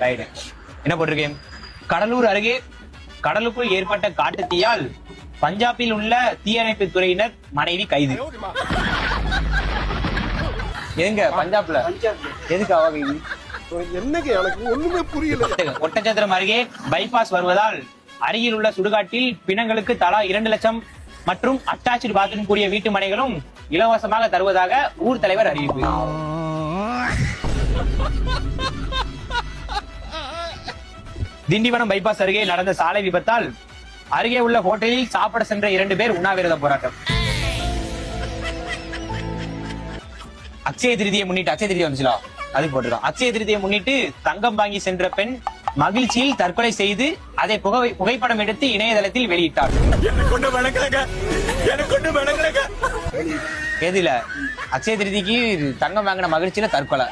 Right. என்ன போட்டிருக்கேன்? கடலூர் அருகே கடலுக்குள் ஏற்பட்ட காட்டு தீயால் பஞ்சாபில் உள்ள தீயணைப்பு துறையினர் மனைவி கைது. எங்க பஞ்சாப்ல? எதுக்கு அவ கைது? என்னங்க எனக்கு ஒண்ணுமே புரியல. ஒட்டச்சத்திரம் அருகே பைபாஸ் வருவதால் அருகில் உள்ள சுடுகாட்டில் பிணங்களுக்கு தலா 2 லட்சம் மற்றும் அட்டாச்சு பாத்ரூம் கூடிய வீட்டு மனைகளும் இலவசமாக தருவதாக ஊர் தலைவர் அறிவிப்பு. திண்டிவனம் பைபாஸ் அருகே நடந்த சாலை விபத்தால் அருகே உள்ள ஹோட்டலில் சாப்பிட சென்ற 2 பேர் உண்ணாவிரத போராட்டம். அக்ஷய திருதியை முன்னிட்டு, அக்ஷய திருதியை வந்துச்சுல அது போட்டுருக்கோம். அக்ஷய திருதியை முன்னிட்டு தங்கம் வாங்கி சென்ற பெண் மகிழ்ச்சியில் தற்கொலை செய்து அதை புகைப்படம் எடுத்து இணையதளத்தில் வெளியிட்டார். எதுல? அக்ஷய திருதிக்கு தங்கம் வாங்கின மகிழ்ச்சியில தற்கொலை.